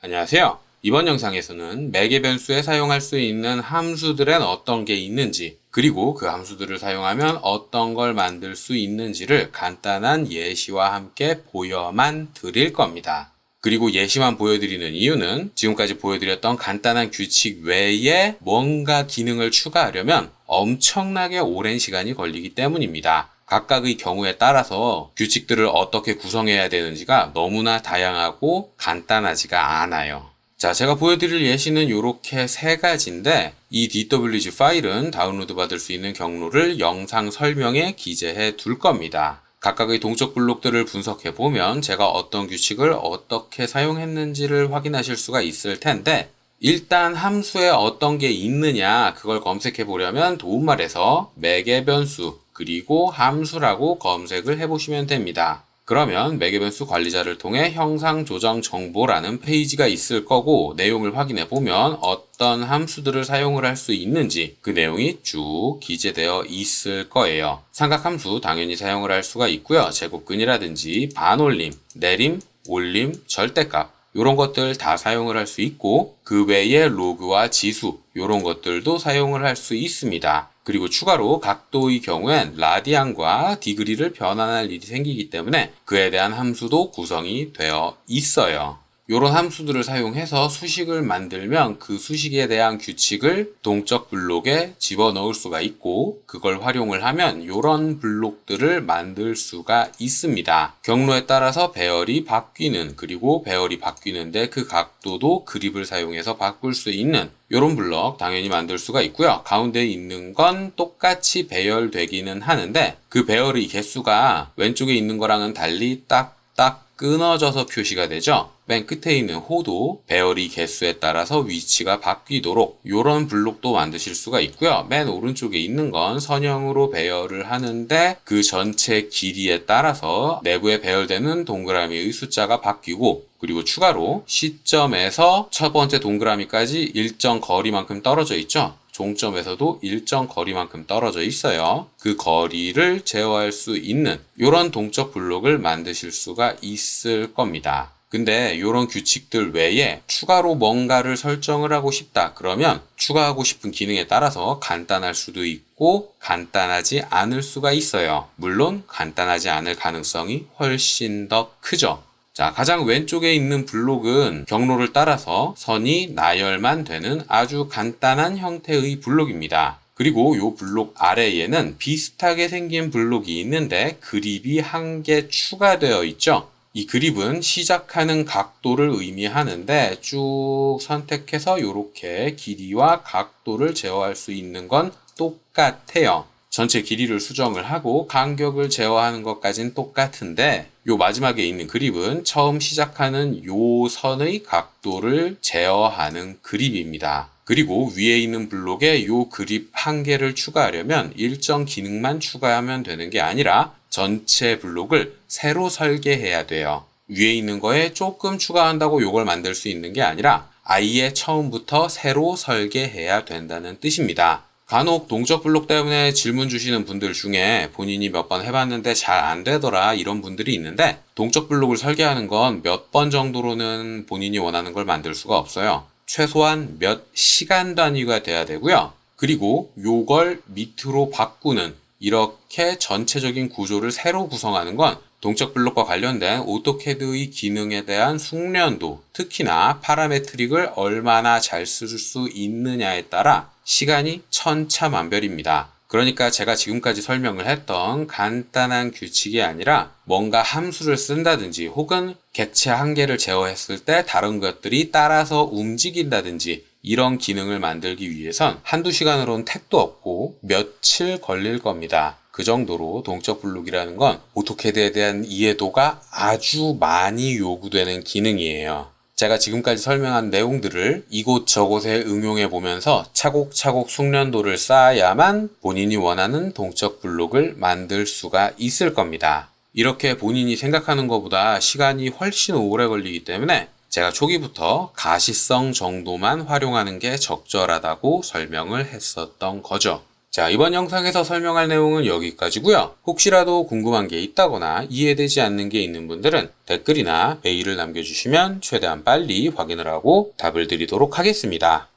안녕하세요. 이번 영상에서는 매개 변수에 사용할 수 있는 함수들엔 어떤 게 있는지, 그리고 그 함수들을 사용하면 어떤 걸 만들 수 있는지를 간단한 예시와 함께 보여만 드릴 겁니다. 그리고 예시만 보여드리는 이유는 지금까지 보여드렸던 간단한 규칙 외에 뭔가 기능을 추가하려면 엄청나게 오랜 시간이 걸리기 때문입니다. 각각의 경우에 따라서 규칙들을 어떻게 구성해야 되는지가 너무나 다양하고 간단하지가 않아요. 자, 제가 보여드릴 예시는 이렇게 세 가지인데 이 DWG 파일은 다운로드 받을 수 있는 경로를 영상 설명에 기재해 둘 겁니다. 각각의 동적 블록들을 분석해 보면 제가 어떤 규칙을 어떻게 사용했는지를 확인하실 수가 있을 텐데, 일단 함수에 어떤 게 있느냐 그걸 검색해 보려면 도움말에서 매개 변수 그리고 함수라고 검색을 해보시면 됩니다. 그러면 매개 변수 관리자를 통해 형상 조정 정보라는 페이지가 있을 거고, 내용을 확인해 보면 어떤 함수들을 사용을 할 수 있는지 그 내용이 쭉 기재되어 있을 거예요. 삼각함수 당연히 사용을 할 수가 있고요. 제곱근이라든지 반올림, 내림, 올림, 절대값 이런 것들 다 사용을 할 수 있고, 그 외에 로그와 지수 이런 것들도 사용을 할 수 있습니다. 그리고 추가로 각도의 경우엔 라디안과 디그리를 변환할 일이 생기기 때문에 그에 대한 함수도 구성이 되어 있어요. 이런 함수들을 사용해서 수식을 만들면 그 수식에 대한 규칙을 동적 블록에 집어넣을 수가 있고, 그걸 활용을 하면 이런 블록들을 만들 수가 있습니다. 경로에 따라서 배열이 바뀌는, 그리고 배열이 바뀌는데 그 각도도 그립을 사용해서 바꿀 수 있는 이런 블록 당연히 만들 수가 있고요. 가운데 있는 건 똑같이 배열되기는 하는데 그 배열의 개수가 왼쪽에 있는 거랑은 달리 딱딱 끊어져서 표시가 되죠. 맨 끝에 있는 호도 배열의 개수에 따라서 위치가 바뀌도록 이런 블록도 만드실 수가 있고요. 맨 오른쪽에 있는 건 선형으로 배열을 하는데 그 전체 길이에 따라서 내부에 배열되는 동그라미의 숫자가 바뀌고, 그리고 추가로 시점에서 첫 번째 동그라미까지 일정 거리만큼 떨어져 있죠. 종점에서도 일정 거리만큼 떨어져 있어요. 그 거리를 제어할 수 있는 이런 동적 블록을 만드실 수가 있을 겁니다. 근데 이런 규칙들 외에 추가로 뭔가를 설정을 하고 싶다 그러면 추가하고 싶은 기능에 따라서 간단할 수도 있고 간단하지 않을 수가 있어요. 물론 간단하지 않을 가능성이 훨씬 더 크죠. 자, 가장 왼쪽에 있는 블록은 경로를 따라서 선이 나열만 되는 아주 간단한 형태의 블록입니다. 그리고 이 블록 아래에는 비슷하게 생긴 블록이 있는데 그립이 한 개 추가되어 있죠. 이 그립은 시작하는 각도를 의미하는데 쭉 선택해서 이렇게 길이와 각도를 제어할 수 있는 건 똑같아요. 전체 길이를 수정을 하고 간격을 제어하는 것까지는 똑같은데 요 마지막에 있는 그립은 처음 시작하는 요 선의 각도를 제어하는 그립입니다. 그리고 위에 있는 블록에 요 그립 한 개를 추가하려면 일정 기능만 추가하면 되는 게 아니라 전체 블록을 새로 설계해야 돼요. 위에 있는 거에 조금 추가한다고 요걸 만들 수 있는 게 아니라 아예 처음부터 새로 설계해야 된다는 뜻입니다. 간혹 동적 블록 때문에 질문 주시는 분들 중에 본인이 몇 번 해봤는데 잘 안 되더라 이런 분들이 있는데, 동적 블록을 설계하는 건 몇 번 정도로는 본인이 원하는 걸 만들 수가 없어요. 최소한 몇 시간 단위가 돼야 되고요. 그리고 요걸 밑으로 바꾸는, 이렇게 전체적인 구조를 새로 구성하는 건 동적 블록과 관련된 오토캐드의 기능에 대한 숙련도, 특히나 파라메트릭을 얼마나 잘 쓸 수 있느냐에 따라 시간이 천차만별입니다. 그러니까 제가 지금까지 설명을 했던 간단한 규칙이 아니라 뭔가 함수를 쓴다든지 혹은 객체 한 개를 제어했을 때 다른 것들이 따라서 움직인다든지 이런 기능을 만들기 위해선 한두 시간으로는 택도 없고 며칠 걸릴 겁니다. 그 정도로 동적 블록이라는 건 오토캐드에 대한 이해도가 아주 많이 요구되는 기능이에요. 제가 지금까지 설명한 내용들을 이곳저곳에 응용해 보면서 차곡차곡 숙련도를 쌓아야만 본인이 원하는 동적 블록을 만들 수가 있을 겁니다. 이렇게 본인이 생각하는 것보다 시간이 훨씬 오래 걸리기 때문에 제가 초기부터 가시성 정도만 활용하는 게 적절하다고 설명을 했었던 거죠. 자, 이번 영상에서 설명할 내용은 여기까지고요. 혹시라도 궁금한 게 있다거나 이해되지 않는 게 있는 분들은 댓글이나 메일을 남겨주시면 최대한 빨리 확인을 하고 답을 드리도록 하겠습니다.